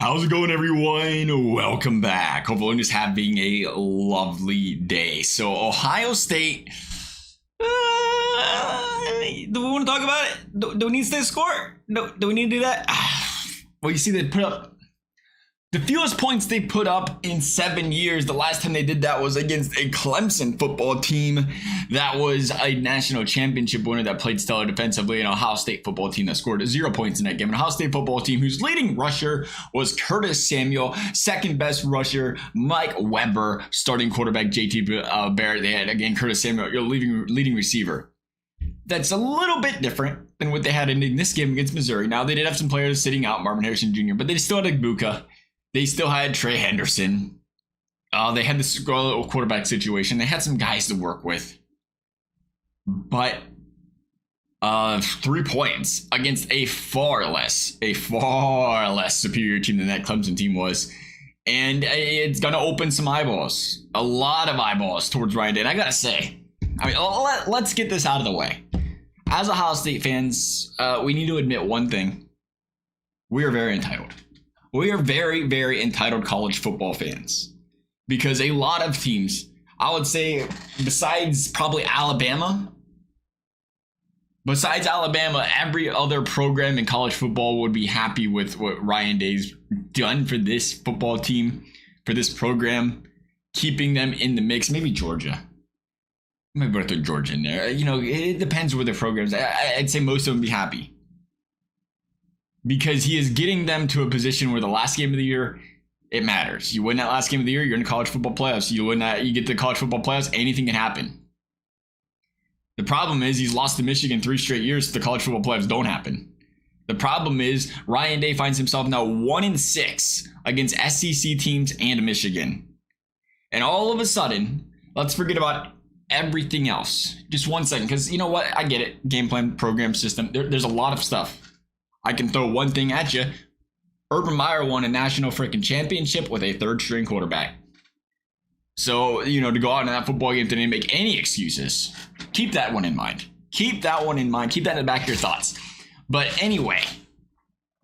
How's it going, everyone? Welcome back. Hope everyone is having a lovely day. So, Ohio State. Do we want to talk about it? Do we need to stay score? Do we need to do that? Well, you see, they put up the fewest points they put up in 7 years. The last time they did that was against a Clemson football team that was a national championship winner that played stellar defensively, an Ohio State football team that scored 0 points in that game. An Ohio State football team whose leading rusher was Curtis Samuel, second best rusher Mike Weber, starting quarterback JT Barrett. They had, again, Curtis Samuel, your leading receiver. That's a little bit different than what they had in this game against Missouri. Now, they did have some players sitting out, Marvin Harrison Jr., but they still had Igbuka. They still had Trey Henderson. They had this quarterback situation. They had some guys to work with. But 3 points against a far less superior team than that Clemson team was. And it's going to open some eyeballs. A lot of eyeballs towards Ryan Day. And I got to say, let's get this out of the way. As Ohio State fans, we need to admit one thing. We are very entitled. We are very, very entitled college football fans, because a lot of teams, I would say, besides Alabama, every other program in college football would be happy with what Ryan Day's done for this football team, for this program, keeping them in the mix. Maybe Georgia. Maybe better throw Georgia in there. It depends where the programs. I'd say most of them be happy, because he is getting them to a position where the last game of the year, it matters. You win that last game of the year, you're in the college football playoffs. You get to the college football playoffs, anything can happen. The problem is he's lost to Michigan 3 straight years, so the college football playoffs don't happen. The problem is Ryan Day finds himself now 1-6 against SEC teams and Michigan. And all of a sudden, let's forget about everything else. Just 1 second, because you know what? I get it. Game plan, program, system. There's a lot of stuff. I can throw one thing at you. Urban Meyer won a national freaking championship with a 3rd-string quarterback. So, to go out in that football game today and make any excuses, keep that one in mind. Keep that in the back of your thoughts. But anyway,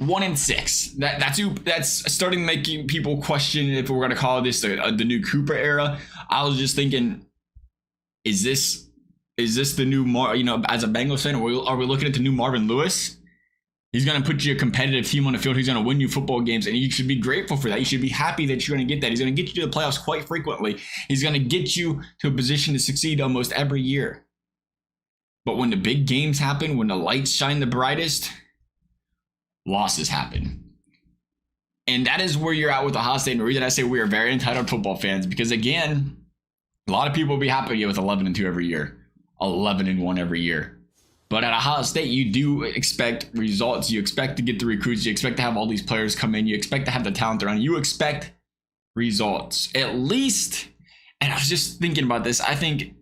1-6. That's starting to make people question if we're going to call this the new Cooper era. I was just thinking, is this the new as a Bengals fan, are we looking at the new Marvin Lewis? He's going to put you a competitive team on the field. He's going to win you football games, and you should be grateful for that. You should be happy that you're going to get that. He's going to get you to the playoffs quite frequently. He's going to get you to a position to succeed almost every year. But when the big games happen, when the lights shine the brightest, losses happen. And that is where you're at with Ohio State. And the reason I say we are very entitled football fans, because again, a lot of people will be happy with 11-2 every year, 11-1 every year. But at Ohio State, you do expect results. You expect to get the recruits. You expect to have all these players come in. You expect to have the talent around. You expect results, at least. And I was just thinking about this. I think,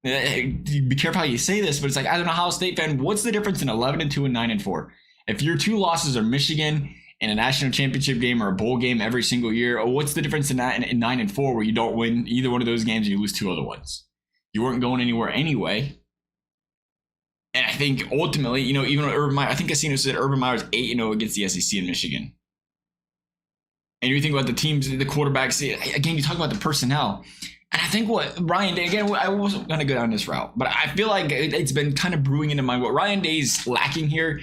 be careful how you say this, but it's like, as an Ohio State fan, what's the difference in 11-2 and 9-4? If your 2 losses are Michigan in a national championship game or a bowl game every single year, or what's the difference in 9-4 where you don't win either one of those games and you lose 2 other ones? You weren't going anywhere anyway. And I think ultimately, even Urban Meyer, I think Casino said Urban Meyer's 8-0 against the SEC in Michigan. And you think about the teams, the quarterbacks, again, you talk about the personnel. And I think what Ryan Day, again, I wasn't going to go down this route, but I feel like it's been kind of brewing into mind. What Ryan Day's lacking here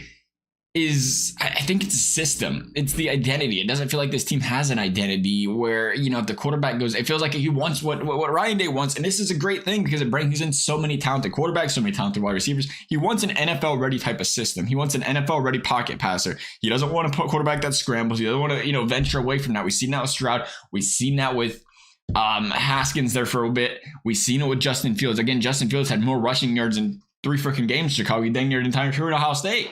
is, I think it's a system. It's the identity. It doesn't feel like this team has an identity where, if the quarterback goes, it feels like he wants what Ryan Day wants. And this is a great thing because it brings in so many talented quarterbacks, so many talented wide receivers. He wants an NFL ready type of system. He wants an NFL ready pocket passer. He doesn't want a quarterback that scrambles. He doesn't want to, venture away from that. We've seen that with Stroud. We've seen that with Haskins there for a bit. We've seen it with Justin Fields. Again, Justin Fields had more rushing yards in 3 freaking games. Chicago, dang near the entire career at Ohio State.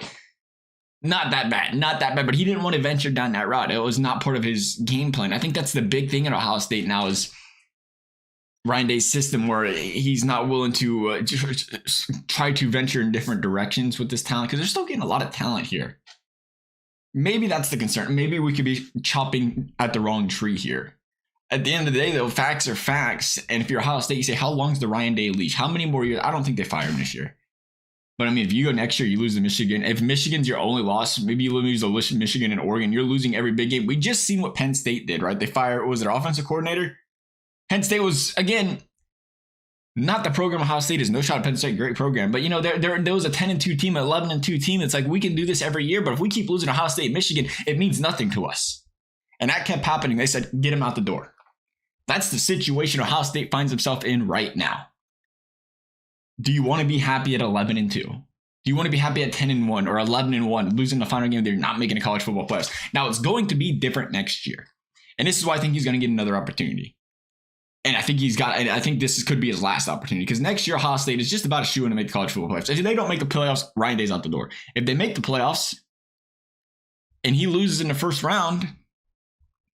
Not that bad, but he didn't want to venture down that route. It was not part of his game plan. I think that's the big thing at Ohio State now is Ryan Day's system, where he's not willing to try to venture in different directions with this talent, because they're still getting a lot of talent here. Maybe that's the concern. Maybe we could be chopping at the wrong tree here. At the end of the day, though, facts are facts. And if you're Ohio State, you say, how long's the Ryan Day leash? How many more years? I don't think they fire him this year. But I mean, if you go next year, you lose to Michigan. If Michigan's your only loss, maybe you lose to Michigan and Oregon. You're losing every big game. We just seen what Penn State did, right? They fired, was their offensive coordinator? Penn State was, again, not the program Ohio State is. No shot at Penn State, great program. But, you know, there was a 10-2 team, an 11-2 team. It's like, we can do this every year. But if we keep losing Ohio State and Michigan, it means nothing to us. And that kept happening. They said, get him out the door. That's the situation Ohio State finds himself in right now. Do you want to be happy at 11-2? Do you want to be happy at 10-1 or 11-1, losing the final game? They're not making a college football playoffs. Now, it's going to be different next year. And this is why I think he's going to get another opportunity. And I think this could be his last opportunity, because next year Ohio State is just about a shoe-in to make the college football playoffs. If they don't make the playoffs, Ryan Day's out the door. If they make the playoffs and he loses in the first round,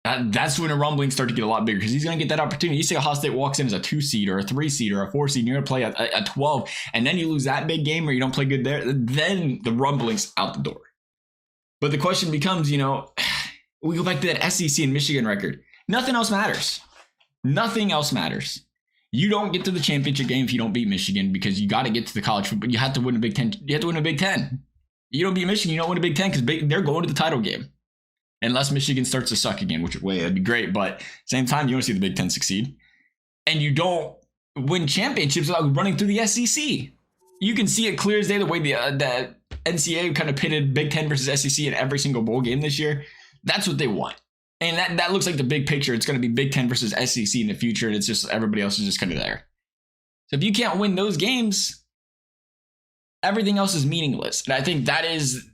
that's when the rumblings start to get a lot bigger, because he's going to get that opportunity. You say Ohio State walks in as a 2 seed or a 3 seed or a 4 seed, and you're going to play a 12, and then you lose that big game or you don't play good there, then the rumblings out the door. But the question becomes, you know, we go back to that SEC and Michigan record. Nothing else matters. Nothing else matters. You don't get to the championship game if you don't beat Michigan, because you got to get to the college football. You have to win a Big Ten. You have to win a Big Ten. You don't beat Michigan, you don't win a Big Ten, because they're going to the title game. Unless Michigan starts to suck again, which that'd be great. But at the same time, you want to see the Big Ten succeed. And you don't win championships without running through the SEC. You can see it clear as day the way the NCAA kind of pitted Big Ten versus SEC in every single bowl game this year. That's what they want. And that looks like the big picture. It's going to be Big Ten versus SEC in the future. And it's just everybody else is just kind of there. So if you can't win those games, everything else is meaningless. And I think that is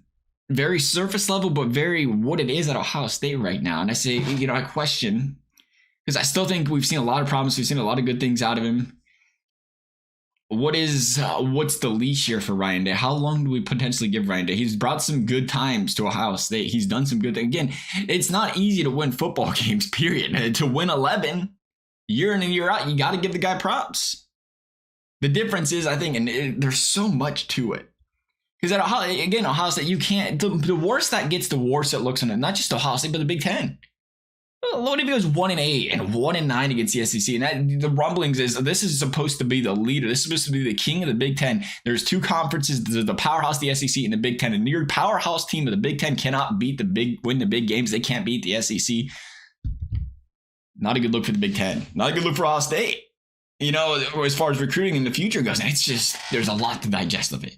very surface level, but very what it is at Ohio State right now. And I say, you know, I question, because I still think we've seen a lot of problems. We've seen a lot of good things out of him. What's the leash here for Ryan Day? How long do we potentially give Ryan Day? He's brought some good times to Ohio State. He's done some good things. Again, it's not easy to win football games, period. To win 11 year in and year out, you got to give the guy props. The difference is, I think, and there's so much to it. Because at Ohio State, you can't. The worse that gets, the worse it looks on it. Not just Ohio State, but the Big Ten. Well, what if it was 1-8 and 1-9 against the SEC? And the rumblings is this is supposed to be the leader. This is supposed to be the king of the Big Ten. There's two conferences: the powerhouse, the SEC, and the Big Ten. And your powerhouse team of the Big Ten cannot win the big games. They can't beat the SEC. Not a good look for the Big Ten. Not a good look for Ohio State. You know, as far as recruiting in the future goes, it's just there's a lot to digest of it.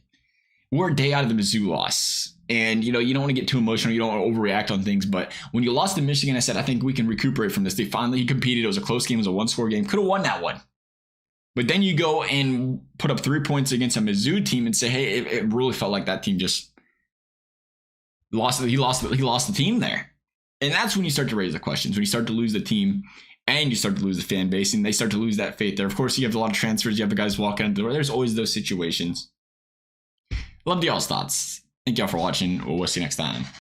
We're a day out of the Mizzou loss. And, you know, you don't want to get too emotional. You don't want to overreact on things. But when you lost to Michigan, I said, I think we can recuperate from this. They finally competed. It was a close game. It was a one-score game. Could have won that one. But then you go and put up 3 points against a Mizzou team and say, hey, it really felt like that team just lost. He lost the team there. And that's when you start to raise the questions. When you start to lose the team and you start to lose the fan base and they start to lose that faith there. Of course, you have a lot of transfers. You have the guys walking out the door. There's always those situations. Love y'all's thoughts. Thank y'all for watching. We'll see you next time.